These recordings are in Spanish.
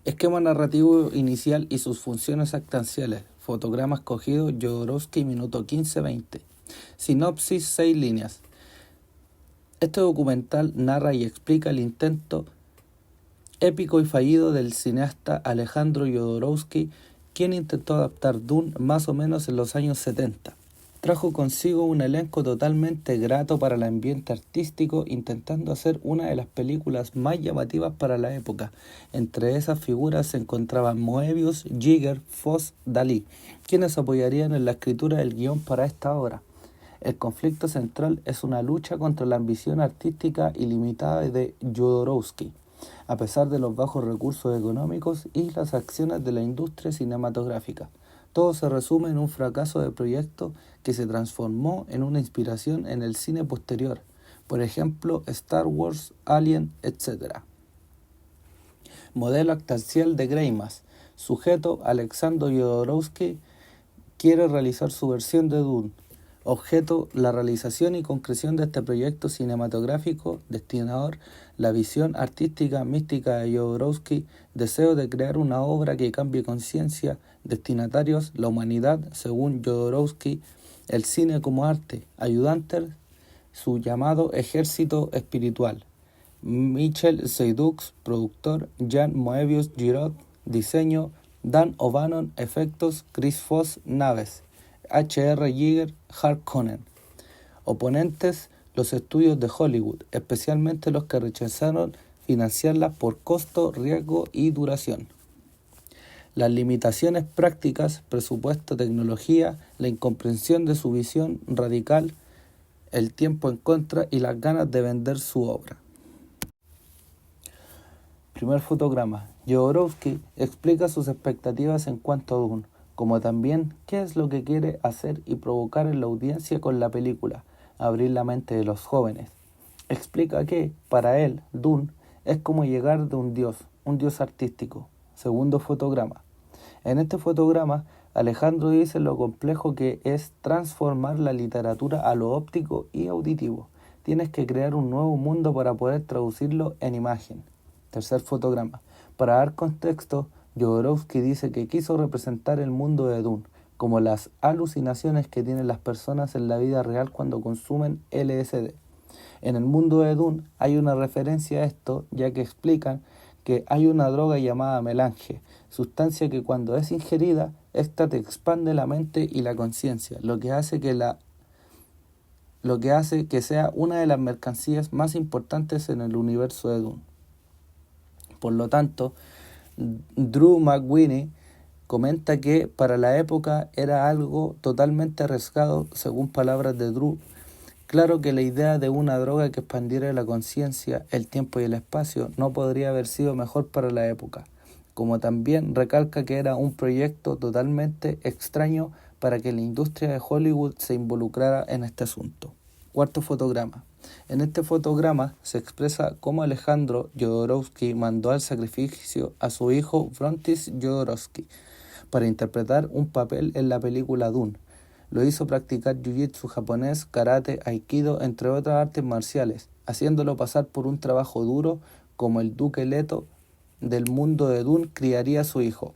Esquema narrativo inicial y sus funciones actanciales. Fotograma escogido Jodorowsky, minuto 15-20. Sinopsis, 6 líneas. Este documental narra y explica el intento épico y fallido del cineasta Alejandro Jodorowsky, quien intentó adaptar Dune más o menos en los años 70. Trajo consigo un elenco totalmente grato para el ambiente artístico, intentando hacer una de las películas más llamativas para la época. Entre esas figuras se encontraban Moebius, Giger, Foss, Dalí, quienes apoyarían en la escritura del guión para esta obra. El conflicto central es una lucha contra la ambición artística ilimitada de Jodorowsky, a pesar de los bajos recursos económicos y las acciones de la industria cinematográfica. Todo se resume en un fracaso de proyecto que se transformó en una inspiración en el cine posterior, por ejemplo Star Wars, Alien, etc. Modelo actancial de Greimas. Sujeto: Alejandro Jodorowsky quiere realizar su versión de Dune. Objeto: la realización y concreción de este proyecto cinematográfico. Destinador: la visión artística mística de Jodorowsky. Deseo de crear una obra que cambie conciencia. Destinatarios: la humanidad, según Jodorowsky, el cine como arte. Ayudantes: su llamado ejército espiritual. Michel Seydoux, productor. Jan Moebius Giraud, diseño. Dan O'Bannon, efectos. Chris Foss, naves. H.R. Giger, Harkonnen. Oponentes: los estudios de Hollywood, especialmente los que rechazaron financiarla por costo, riesgo y duración. Las limitaciones prácticas, presupuesto, tecnología, la incomprensión de su visión radical, el tiempo en contra y las ganas de vender su obra. Primer fotograma. Jodorowsky explica sus expectativas en cuanto a Dune, como también qué es lo que quiere hacer y provocar en la audiencia con la película, abrir la mente de los jóvenes. Explica que, para él, Dune es como llegar de un dios artístico. Segundo fotograma. En este fotograma, Alejandro dice lo complejo que es transformar la literatura a lo óptico y auditivo. Tienes que crear un nuevo mundo para poder traducirlo en imagen. Tercer fotograma. Para dar contexto, Jodorowsky dice que quiso representar el mundo de Dune como las alucinaciones que tienen las personas en la vida real cuando consumen LSD. En el mundo de Dune hay una referencia a esto, ya que explican que hay una droga llamada melange, sustancia que cuando es ingerida, esta te expande la mente y la conciencia, lo que hace que sea una de las mercancías más importantes en el universo de Dune. Por lo tanto, Drew McWeeny comenta que para la época era algo totalmente arriesgado, según palabras de Drew. Claro que la idea de una droga que expandiera la conciencia, el tiempo y el espacio no podría haber sido mejor para la época, como también recalca que era un proyecto totalmente extraño para que la industria de Hollywood se involucrara en este asunto. Cuarto fotograma. En este fotograma se expresa cómo Alejandro Jodorowsky mandó al sacrificio a su hijo Prentice Jodorowsky para interpretar un papel en la película Dune. Lo hizo practicar jiu-jitsu japonés, karate, aikido, entre otras artes marciales, haciéndolo pasar por un trabajo duro como el duque Leto del mundo de Dune criaría a su hijo.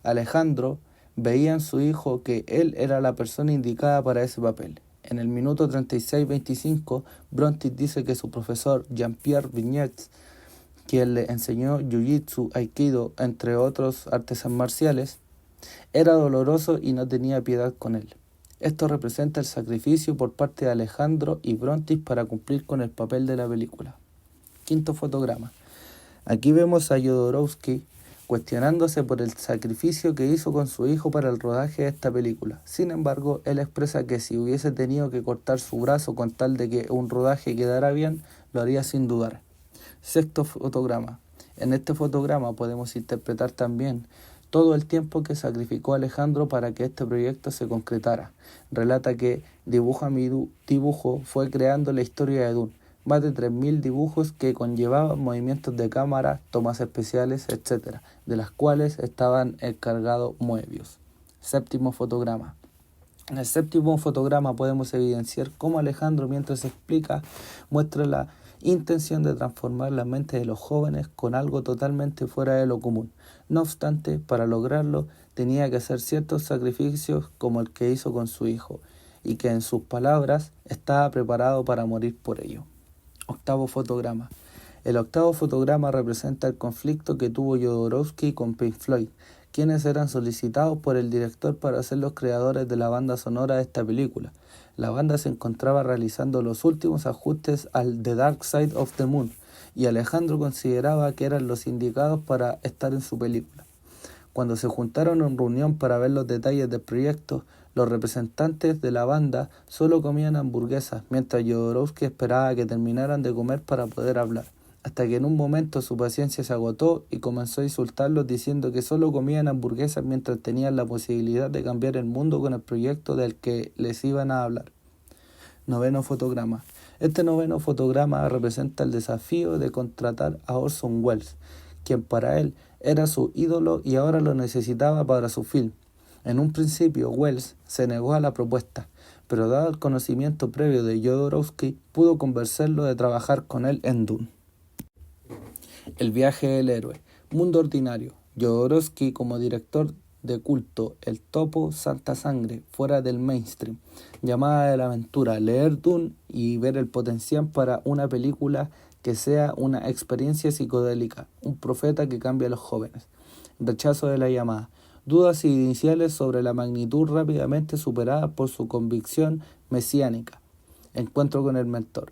Alejandro veía en su hijo que él era la persona indicada para ese papel. En el minuto 36-25, Brontis dice que su profesor Jean-Pierre Vignette, quien le enseñó jiu-jitsu, aikido, entre otros artes marciales, era doloroso y no tenía piedad con él. Esto representa el sacrificio por parte de Alejandro y Brontis para cumplir con el papel de la película. Quinto fotograma. Aquí vemos a Jodorowsky cuestionándose por el sacrificio que hizo con su hijo para el rodaje de esta película. Sin embargo, él expresa que si hubiese tenido que cortar su brazo con tal de que un rodaje quedara bien, lo haría sin dudar. Sexto fotograma. En este fotograma podemos interpretar también todo el tiempo que sacrificó Alejandro para que este proyecto se concretara. Relata que dibujo a mi dibujo fue creando la historia de Dune. Más de 3.000 dibujos que conllevaban movimientos de cámara, tomas especiales, etc., de las cuales estaban encargados Moebius. Séptimo fotograma. En el séptimo fotograma podemos evidenciar cómo Alejandro, mientras explica, muestra la intención de transformar la mente de los jóvenes con algo totalmente fuera de lo común. No obstante, para lograrlo tenía que hacer ciertos sacrificios como el que hizo con su hijo, y que en sus palabras estaba preparado para morir por ello. Octavo fotograma. El octavo fotograma representa el conflicto que tuvo Jodorowsky con Pink Floyd, quienes eran solicitados por el director para ser los creadores de la banda sonora de esta película. La banda se encontraba realizando los últimos ajustes al The Dark Side of the Moon, y Alejandro consideraba que eran los indicados para estar en su película. Cuando se juntaron en reunión para ver los detalles del proyecto, los representantes de la banda solo comían hamburguesas, mientras Jodorowsky esperaba que terminaran de comer para poder hablar, hasta que en un momento su paciencia se agotó y comenzó a insultarlos diciendo que solo comían hamburguesas mientras tenían la posibilidad de cambiar el mundo con el proyecto del que les iban a hablar. Noveno fotograma. Este noveno fotograma representa el desafío de contratar a Orson Welles, quien para él era su ídolo y ahora lo necesitaba para su film. En un principio, Welles se negó a la propuesta, pero dado el conocimiento previo de Jodorowsky, pudo convencerlo de trabajar con él en Dune. El viaje del héroe. Mundo ordinario. Jodorowsky como director de culto, El Topo, Santa Sangre, fuera del mainstream, llamada de la aventura, leer Dune y ver el potencial para una película que sea una experiencia psicodélica, un profeta que cambia a los jóvenes. Rechazo de la llamada. Dudas iniciales sobre la magnitud rápidamente superadas por su convicción mesiánica. Encuentro con el mentor.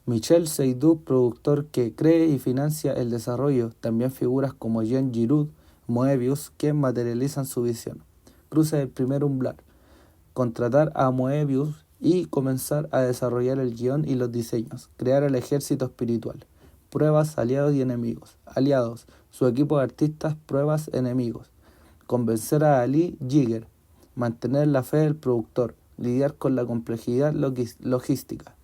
Michel Seydoux, productor que cree y financia el desarrollo, también figuras como Jean Giraud, Moebius, que materializan su visión. Cruce del primer umbral. Contratar a Moebius y comenzar a desarrollar el guión y los diseños. Crear el ejército espiritual. Pruebas, aliados y enemigos. Aliados, su equipo de artistas, pruebas, enemigos. Convencer a Ali Giger. Mantener la fe del productor. Lidiar con la complejidad logística.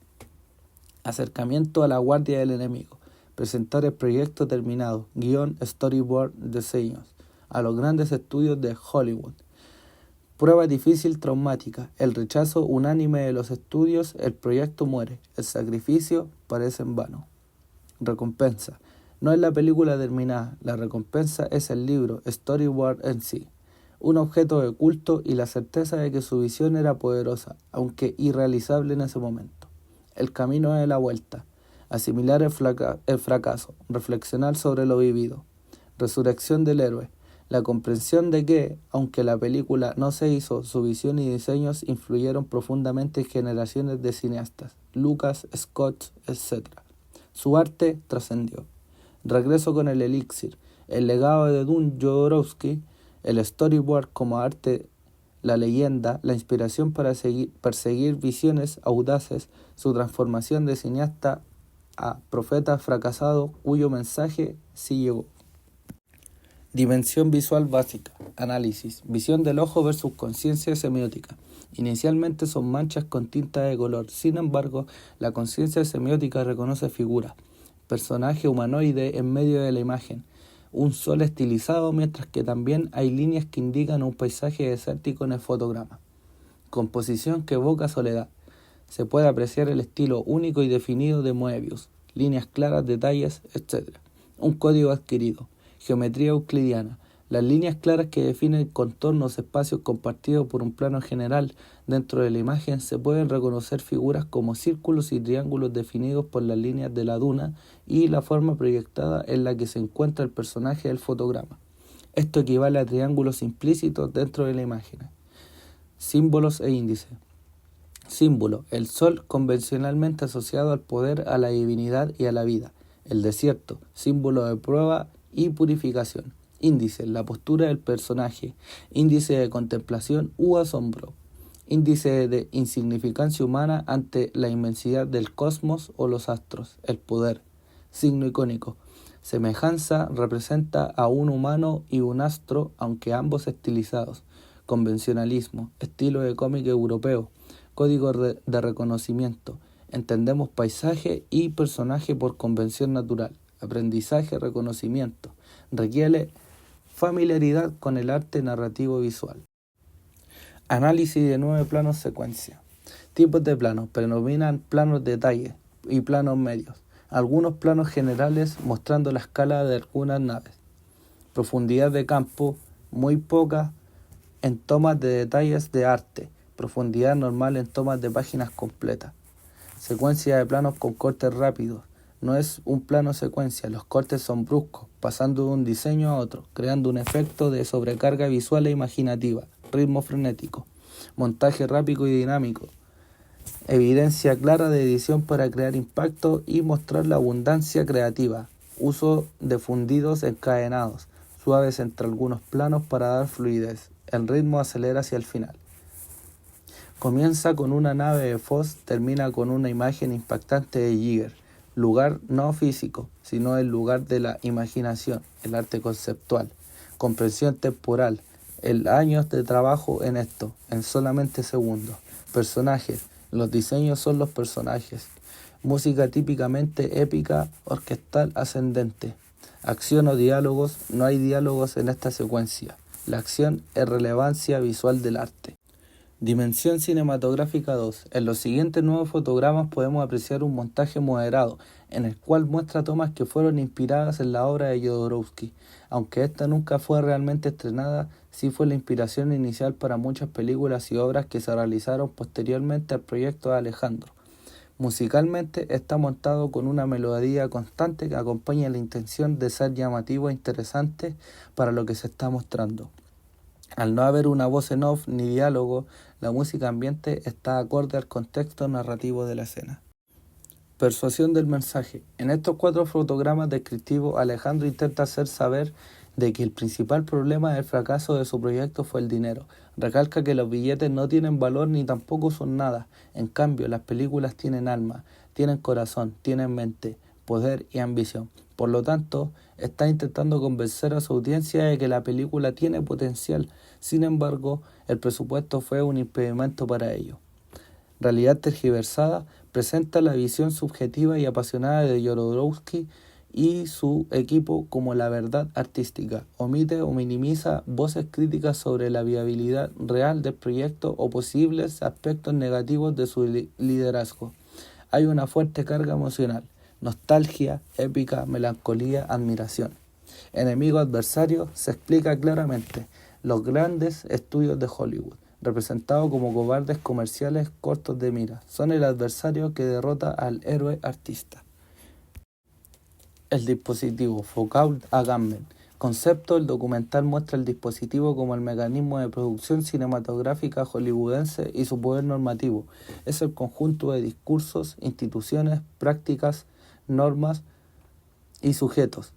Acercamiento a la guardia del enemigo. Presentar el proyecto terminado, guión, storyboard, diseños, a los grandes estudios de Hollywood. Prueba difícil, traumática, el rechazo unánime de los estudios, el proyecto muere, el sacrificio parece en vano. Recompensa. No es la película terminada, la recompensa es el libro, storyboard en sí. Un objeto de culto y la certeza de que su visión era poderosa, aunque irrealizable en ese momento. El camino de la vuelta. Asimilar el fracaso, reflexionar sobre lo vivido. Resurrección del héroe. La comprensión de que, aunque la película no se hizo, su visión y diseños influyeron profundamente en generaciones de cineastas, Lucas, Scott, etc. Su arte trascendió. Regreso con el elixir. El legado de Dune Jodorowsky, el storyboard como arte, la leyenda, la inspiración para perseguir visiones audaces, su transformación de cineasta a profeta fracasado cuyo mensaje sí llegó. Dimensión visual básica. Análisis. Visión del ojo versus conciencia semiótica. Inicialmente son manchas con tinta de color, sin embargo, la conciencia semiótica reconoce figuras, personaje humanoide en medio de la imagen, un sol estilizado, mientras que también hay líneas que indican un paisaje desértico en el fotograma. Composición que evoca soledad. Se puede apreciar el estilo único y definido de Moebius, líneas claras, detalles, etc. Un código adquirido. Geometría euclidiana. Las líneas claras que definen contornos, espacios compartidos por un plano general. Dentro de la imagen se pueden reconocer figuras como círculos y triángulos definidos por las líneas de la duna y la forma proyectada en la que se encuentra el personaje del fotograma. Esto equivale a triángulos implícitos dentro de la imagen. Símbolos e índices. Símbolo: el sol, convencionalmente asociado al poder, a la divinidad y a la vida. El desierto, símbolo de prueba y purificación. Índice: la postura del personaje. Índice de contemplación u asombro. Índice de insignificancia humana ante la inmensidad del cosmos o los astros. El poder. Signo icónico. Semejanza: representa a un humano y un astro, aunque ambos estilizados. Convencionalismo: estilo de cómic europeo. Código de reconocimiento. Entendemos paisaje y personaje por convención natural. Aprendizaje, reconocimiento. Requiere familiaridad con el arte narrativo visual. Análisis de 9 planos secuencia. Tipos de planos. Predominan planos detalle y planos medios. Algunos planos generales mostrando la escala de algunas naves. Profundidad de campo muy poca en tomas de detalles de arte. Profundidad normal en tomas de páginas completas. Secuencia de planos con cortes rápidos. No es un plano secuencia, los cortes son bruscos, pasando de un diseño a otro, creando un efecto de sobrecarga visual e imaginativa. Ritmo frenético. Montaje rápido y dinámico. Evidencia clara de edición para crear impacto y mostrar la abundancia creativa. Uso de fundidos encadenados, suaves entre algunos planos para dar fluidez. El ritmo acelera hacia el final. Comienza con una nave de Voss, termina con una imagen impactante de Giger. Lugar no físico, sino el lugar de la imaginación, el arte conceptual. Comprensión temporal, el años de trabajo en esto, en solamente segundos. Personajes, los diseños son los personajes. Música típicamente épica, orquestal ascendente. Acción o diálogos, no hay diálogos en esta secuencia. La acción es relevancia visual del arte. Dimensión cinematográfica 2. En los siguientes nuevos fotogramas podemos apreciar un montaje moderado, en el cual muestra tomas que fueron inspiradas en la obra de Jodorowsky. Aunque esta nunca fue realmente estrenada, sí fue la inspiración inicial para muchas películas y obras que se realizaron posteriormente al proyecto de Alejandro. Musicalmente está montado con una melodía constante que acompaña la intención de ser llamativo e interesante para lo que se está mostrando. Al no haber una voz en off ni diálogo, la música ambiente está acorde al contexto narrativo de la escena. Persuasión del mensaje. En estos 4 fotogramas descriptivos, Alejandro intenta hacer saber de que el principal problema del fracaso de su proyecto fue el dinero. Recalca que los billetes no tienen valor ni tampoco son nada. En cambio, las películas tienen alma, tienen corazón, tienen mente, poder y ambición. Por lo tanto, está intentando convencer a su audiencia de que la película tiene potencial. Sin embargo, el presupuesto fue un impedimento para ello. Realidad tergiversada presenta la visión subjetiva y apasionada de Jodorowsky y su equipo como la verdad artística. Omite o minimiza voces críticas sobre la viabilidad real del proyecto o posibles aspectos negativos de su liderazgo. Hay una fuerte carga emocional. Nostalgia, épica, melancolía, admiración. Enemigo adversario se explica claramente. Los grandes estudios de Hollywood, representados como cobardes comerciales cortos de mira, son el adversario que derrota al héroe artista. El dispositivo, Foucault Agamben. Concepto: el documental muestra el dispositivo como el mecanismo de producción cinematográfica hollywoodense y su poder normativo. Es el conjunto de discursos, instituciones, prácticas, normas y sujetos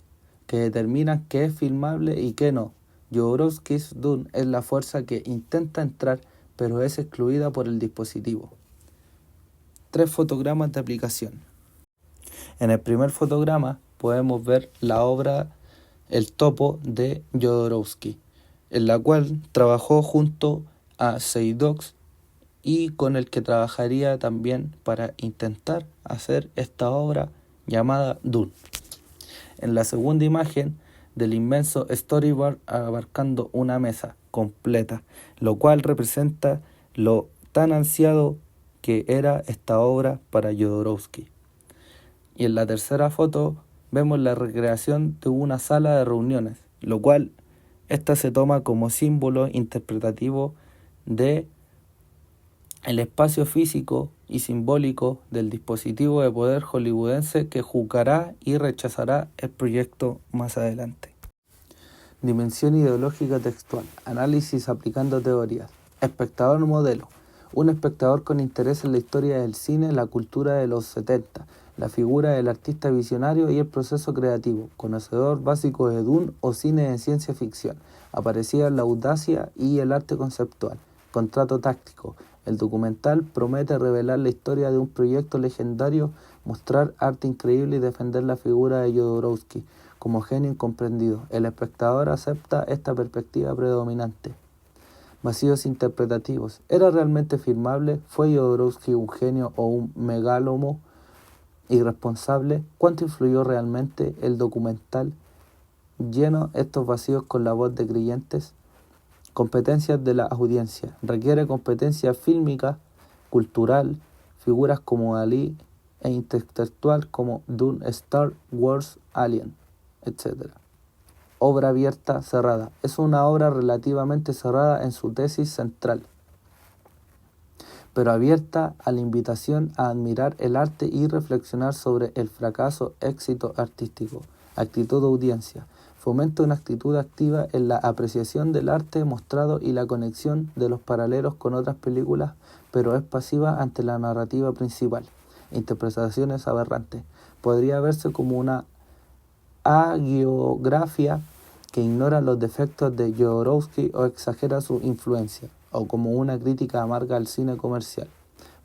que determinan qué es filmable y qué no. Jodorowsky's Dune es la fuerza que intenta entrar, pero es excluida por el dispositivo. 3 fotogramas de aplicación. En el primer fotograma podemos ver la obra El Topo de Jodorowsky, en la cual trabajó junto a Seydoux y con el que trabajaría también para intentar hacer esta obra llamada Dune. En la segunda imagen del inmenso storyboard abarcando una mesa completa, lo cual representa lo tan ansiado que era esta obra para Jodorowsky. Y en la tercera foto vemos la recreación de una sala de reuniones, lo cual esta se toma como símbolo interpretativo de el espacio físico y simbólico del dispositivo de poder hollywoodense que juzgará y rechazará el proyecto más adelante. Dimensión ideológica textual. Análisis aplicando teorías. Espectador modelo. Un espectador con interés en la historia del cine, la cultura de los 70, la figura del artista visionario y el proceso creativo. Conocedor básico de Dune o cine de ciencia ficción. Aparecía en la audacia y el arte conceptual. Contrato táctico. El documental promete revelar la historia de un proyecto legendario, mostrar arte increíble y defender la figura de Jodorowsky como genio incomprendido. El espectador acepta esta perspectiva predominante. Vacíos interpretativos. ¿Era realmente filmable? ¿Fue Jodorowsky un genio o un megalómano irresponsable? ¿Cuánto influyó realmente el documental? Lleno estos vacíos con la voz de creyentes. Competencias de la audiencia. Requiere competencia fílmica, cultural, figuras como Dalí e intertextual como Dune, Star Wars, Alien, etc. Obra abierta, cerrada. Es una obra relativamente cerrada en su tesis central, pero abierta a la invitación a admirar el arte y reflexionar sobre el fracaso, éxito artístico, actitud de audiencia. Fomenta una actitud activa en la apreciación del arte mostrado y la conexión de los paralelos con otras películas, pero es pasiva ante la narrativa principal. Interpretaciones aberrantes. Podría verse como una hagiografía que ignora los defectos de Jodorowsky o exagera su influencia, o como una crítica amarga al cine comercial.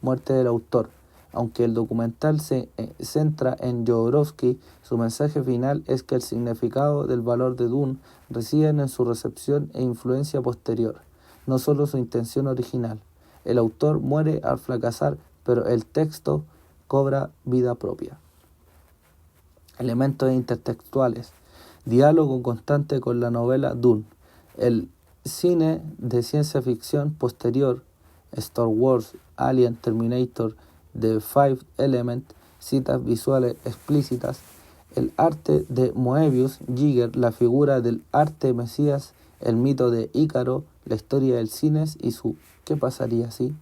Muerte del autor. Aunque el documental se centra en Jodorowsky, su mensaje final es que el significado del valor de Dune reside en su recepción e influencia posterior, no solo su intención original. El autor muere al fracasar, pero el texto cobra vida propia. Elementos intertextuales. Diálogo constante con la novela Dune. El cine de ciencia ficción posterior, Star Wars, Alien, Terminator, The Five Element, citas visuales explícitas. El arte de Moebius, Giger, la figura del arte Mesías, el mito de Ícaro, la historia del cine y su ¿qué pasaría si?